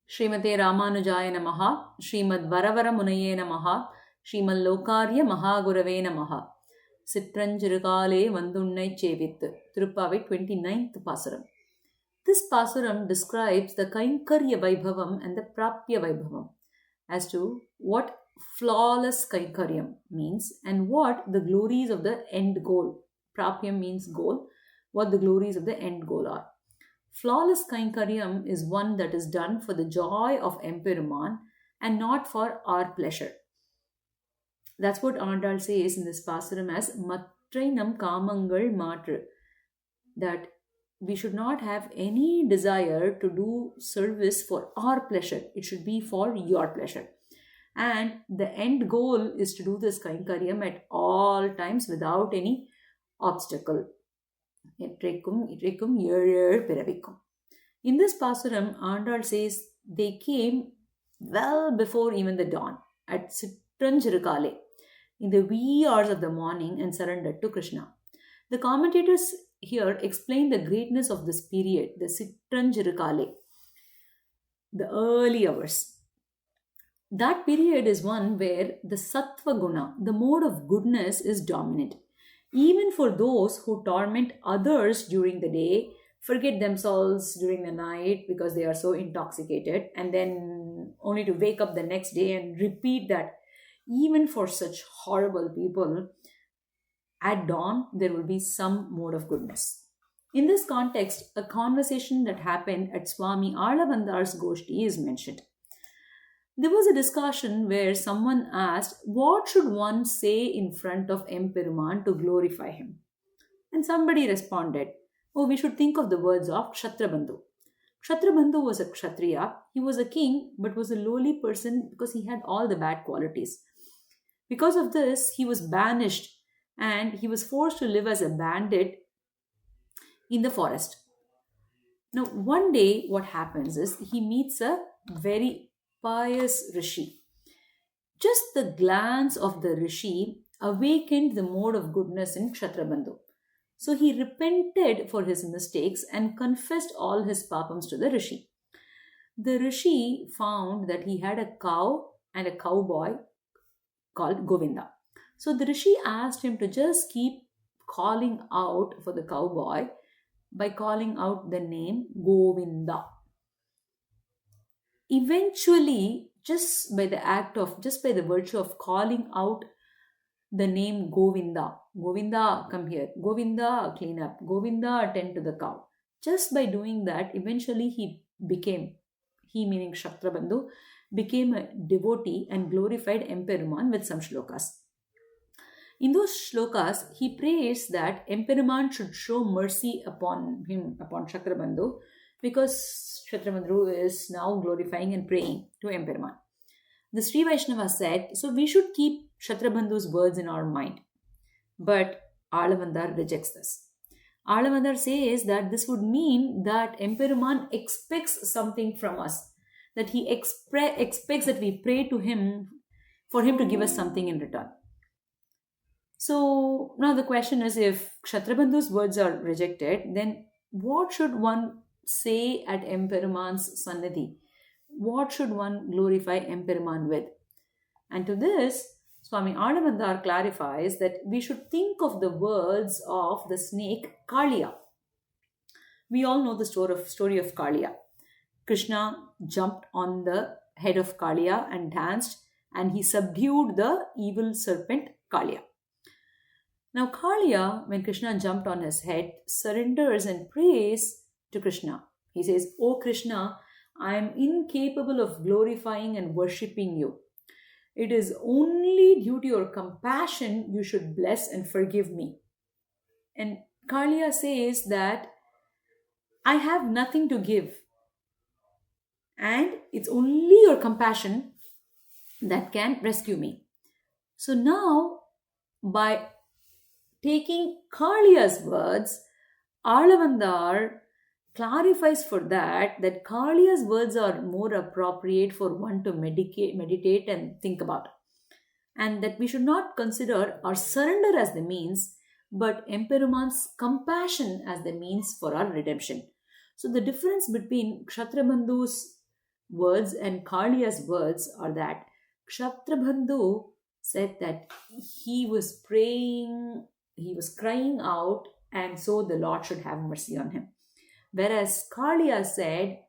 Srimate Ramanujaya Namaha, Srimad Varavara Munaye Namaha, Srimad Lokarya Mahagurave Namaha. Sitranjirukale Vandunnai Chevithu. Thiruppāvai 29th pasuram. This pasuram describes the Kaikarya Vaibhavam and the Prapya Vaibhavam as to what flawless Kaikaryam means and what the glories of the end goal. Prapyam means goal, what the glories of the end goal are. Flawless Kaikaryam is one that is done for the joy of EmperumAn and not for our pleasure. That's what Andal says in this pasuram as Matrainam Kamangal Matru, that we should not have any desire to do service for our pleasure. It should be for your pleasure. And the end goal is to do this Kaikaryam at all times without any obstacle. In this pasuram, Andal says they came well before even the dawn, at Sitranjirukale, in the wee hours of the morning, and surrendered to Krishna. The commentators here explain the greatness of this period, the Sitranjirukale, the early hours. That period is one where the Sattva Guna, the mode of goodness, is dominant. Even for those who torment others during the day, forget themselves during the night because they are so intoxicated, and then only to wake up the next day and repeat that, even for such horrible people, at dawn there will be some mode of goodness. In this context, a conversation that happened at Swami Alavandar's Goshti is mentioned. There was a discussion where someone asked, what should one say in front of EmperumAn to glorify him? And somebody responded, oh, we should think of the words of Kshatrabandhu. Kshatrabandhu was a Kshatriya. He was a king, but was a lowly person because he had all the bad qualities. Because of this, he was banished and he was forced to live as a bandit in the forest. Now, one day what happens is he meets a very pious Rishi. Just the glance of the Rishi awakened the mode of goodness in Kshatrabandhu. So he repented for his mistakes and confessed all his papams to the Rishi. The Rishi found that he had a cow and a cowboy called Govinda. So the Rishi asked him to just keep calling out for the cowboy by calling out the name Govinda. Eventually, just by the virtue of calling out the name Govinda, Govinda, come here, Govinda, clean up, Govinda, attend to the cow. Just by doing that, eventually he meaning Kshatrabandhu, became a devotee and glorified EmperumAn with some shlokas. In those shlokas, he prays that EmperumAn should show mercy upon him, upon Kshatrabandhu, because Kshatrabandhu is now glorifying and praying to EmperumAn. The Srivaishnava said, so we should keep Kshatrabandhu's words in our mind. But Alavandar rejects this. Alavandar says that this would mean that EmperumAn expects something from us, that he expects that we pray to him for him to give us something in return. So now the question is, if Kshatrabandhu's words are rejected, then what should one say at EmperumAn's Sannidhi? What should one glorify EmperumAn with? And to this, Swami Alavandar clarifies that we should think of the words of the snake Kaliya. We all know the story of Kaliya. Krishna jumped on the head of Kaliya and danced, and he subdued the evil serpent Kaliya. Now Kaliya, when Krishna jumped on his head, surrenders and prays to Krishna. He says, "O Krishna, I am incapable of glorifying and worshipping you. It is only due to your compassion you should bless and forgive me." And Kaliya says that I have nothing to give, and it's only your compassion that can rescue me. So now, by taking Kaliya's words, Alavandar clarifies for that Kaliya's words are more appropriate for one to meditate and think about. And that we should not consider our surrender as the means, but EmperumAn's compassion as the means for our redemption. So the difference between Kshatrabandhu's words and Kaliya's words are that Kshatrabandhu said that he was praying, he was crying out, and so the Lord should have mercy on him. Whereas Kaliya said,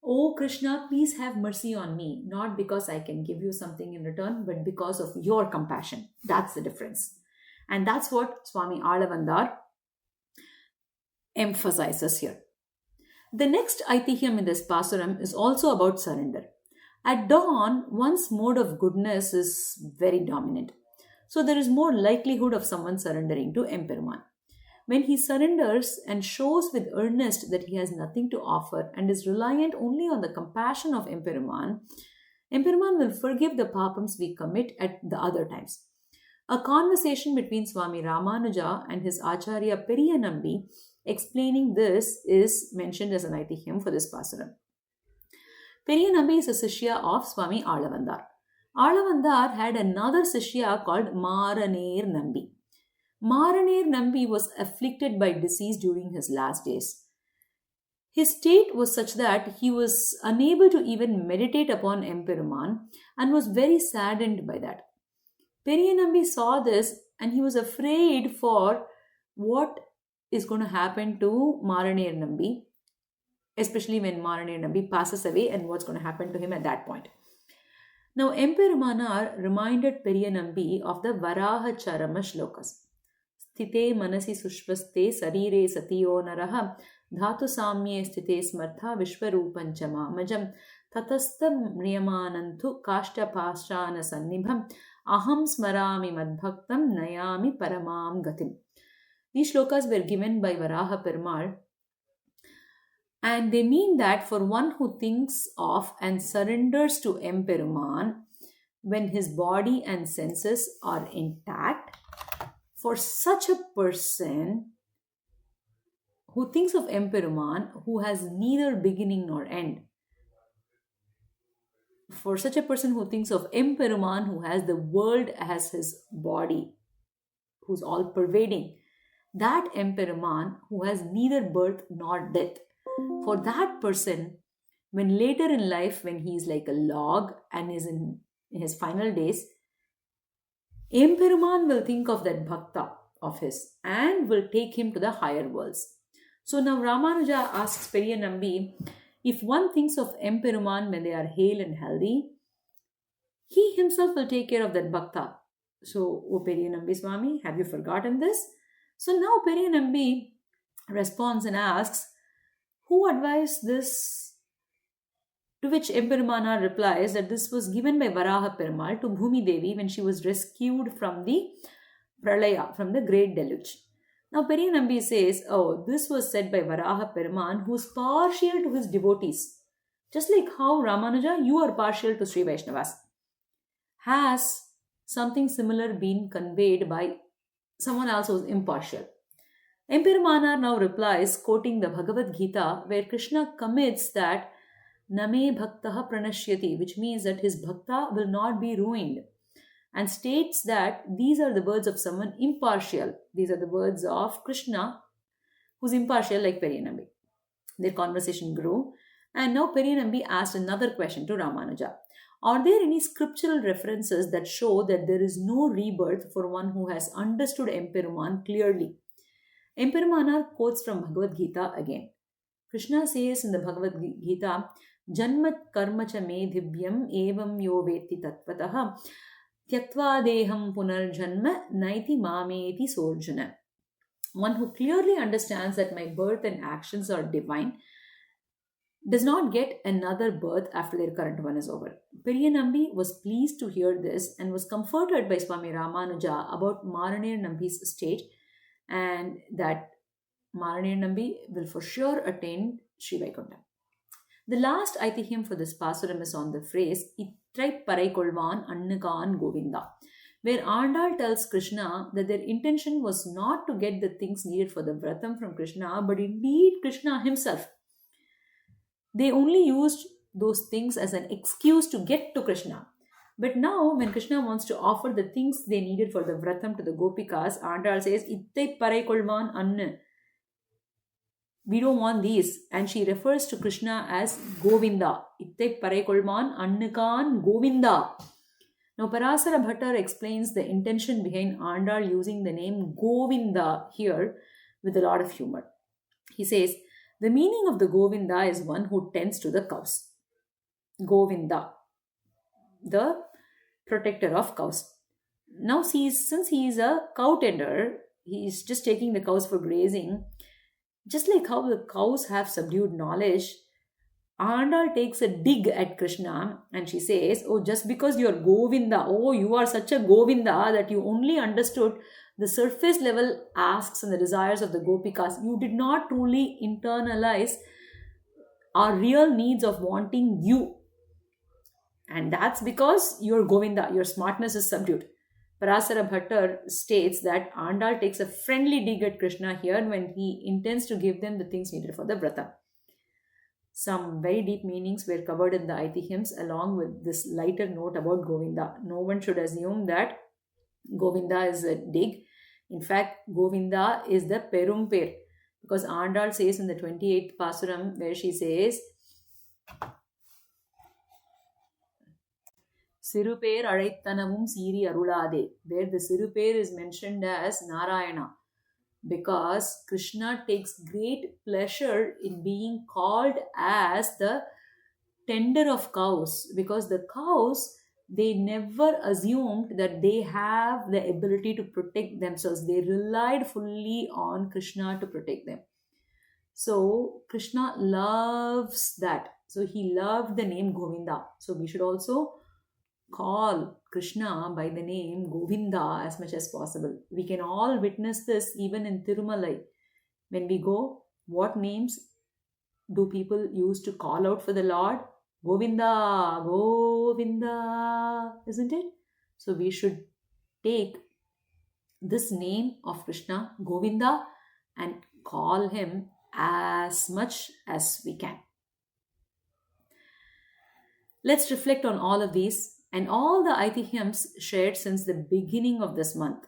"Oh Krishna, please have mercy on me, not because I can give you something in return, but because of your compassion." That's the difference. And that's what Swami Alavandar emphasizes here. The next Ithihyam in this pasuram is also about surrender. At dawn, one's mode of goodness is very dominant. So there is more likelihood of someone surrendering to EmperumAn. When he surrenders and shows with earnest that he has nothing to offer and is reliant only on the compassion of EmperumAn, EmperumAn will forgive the papams we commit at the other times. A conversation between Swami Ramanuja and his Acharya Periyanambi explaining this is mentioned as an Ithihyam for this pasuram. Periyanambi is a Sishya of Swami Alavandar. Alavandar had another Sishya called Maraner Nambi. Maraner Nambi was afflicted by disease during his last days. His state was such that he was unable to even meditate upon EmperumAn and was very saddened by that. Periyanambi saw this and he was afraid for what is going to happen to Maraner Nambi, especially when Maraner Nambi passes away and what's going to happen to him at that point. Now, EmperumAn reminded Periyanambi of the Varaha Charama shlokas. Sthite manasi sushvaste sarire satiyo naraha dhatu samye sthite smartha vishwarupanchama majam tatastam mriyamanantu kashta pashana sannibham aham smarami madbhaktam nayami paramam gatim. These shlokas were given by Varaha Perumal, and they mean that for one who thinks of and surrenders to EmperumAn when his body and senses are intact, for such a person who thinks of EmperumAn who has neither beginning nor end, for such a person who thinks of EmperumAn who has the world as his body, who's all pervading, that EmperumAn who has neither birth nor death, for that person, when later in life, when he is like a log and is in his final days, EmperumAn will think of that bhakta of his and will take him to the higher worlds. So now Ramanuja asks Periyanambi, if one thinks of EmperumAn when they are hale and healthy, he himself will take care of that bhakta. So, O Periyanambi Swami, have you forgotten this? So now Periyanambi responds and asks, who advised this? To which EmperumAn replies that this was given by Varaha Perumal to Bhumi Devi when she was rescued from the Pralaya, from the great deluge. Now Periyanambi says, oh, this was said by Varaha Perumal, who is partial to his devotees. Just like how Ramanuja, you are partial to Srivaishnavas. Has something similar been conveyed by someone else who is impartial? EmperumAn now replies, quoting the Bhagavad Gita, where Krishna commits that Name Bhaktaha Pranashyati, which means that his bhakta will not be ruined, and states that these are the words of someone impartial. These are the words of Krishna, who's impartial like Periyanambi. Their conversation grew, and now Periyanambi asked another question to Ramanuja. Are there any scriptural references that show that there is no rebirth for one who has understood EmperumAn clearly? EmperumAn quotes from Bhagavad Gita again. Krishna says in the Bhagavad Gita, Janmat karma cha me dhivyam evam yo veti tattvataha tyaktva deham punarjanma naiti mameti sorjana. One who clearly understands that my birth and actions are divine does not get another birth after their current one is over. Periyanambi was pleased to hear this and was comforted by Swami Ramanuja about Maraner Nambi's state, and that Maraner Nambi will for sure attain Sri Vaikuntha. The last Ithihyam for this pasuram is on the phrase Ithihyam Annukan Govinda, where Andal tells Krishna that their intention was not to get the things needed for the vratam from Krishna, but indeed Krishna himself. They only used those things as an excuse to get to Krishna. But now, when Krishna wants to offer the things they needed for the vratam to the Gopikas, Andal says, Itte Paraikolvan Anna. We don't want these. And she refers to Krishna as Govinda. Itte parekolman annukan Govinda. Now, Parasara Bhattar explains the intention behind Andal using the name Govinda here with a lot of humor. He says, the meaning of the Govinda is one who tends to the cows. Govinda, the protector of cows. Now, since he is a cow tender, he is just taking the cows for grazing. Just like how the cows have subdued knowledge, Andal takes a dig at Krishna and she says, oh, just because you are Govinda, oh, you are such a Govinda that you only understood the surface level asks and the desires of the Gopikas. You did not truly internalize our real needs of wanting you. And that's because you're Govinda, your smartness is subdued. Parasara Bhattar states that Andal takes a friendly dig at Krishna here when he intends to give them the things needed for the vrata. Some very deep meanings were covered in the Ithihyams along with this lighter note about Govinda. No one should assume that Govinda is a dig. In fact, Govinda is the perumper, because Andal says in the 28th pasuram where she says, Siruper Araittanavum Siri Arulade, where the Siruper is mentioned as Narayana, because Krishna takes great pleasure in being called as the tender of cows, because the cows, they never assumed that they have the ability to protect themselves. They relied fully on Krishna to protect them. So Krishna loves that. So he loved the name Govinda. So we should also call Krishna by the name Govinda as much as possible. We can all witness this even in Tirumalai. When we go, what names do people use to call out for the Lord? Govinda, Govinda, isn't it? So we should take this name of Krishna, Govinda, and call him as much as we can. Let's reflect on all of these and all the Ithihyams shared since the beginning of this month,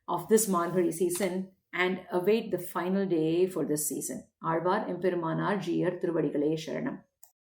of this Malbari season, and await the final day for this season. Alvar Emperumanar Jiyar Thiruvadigalai Sharanam.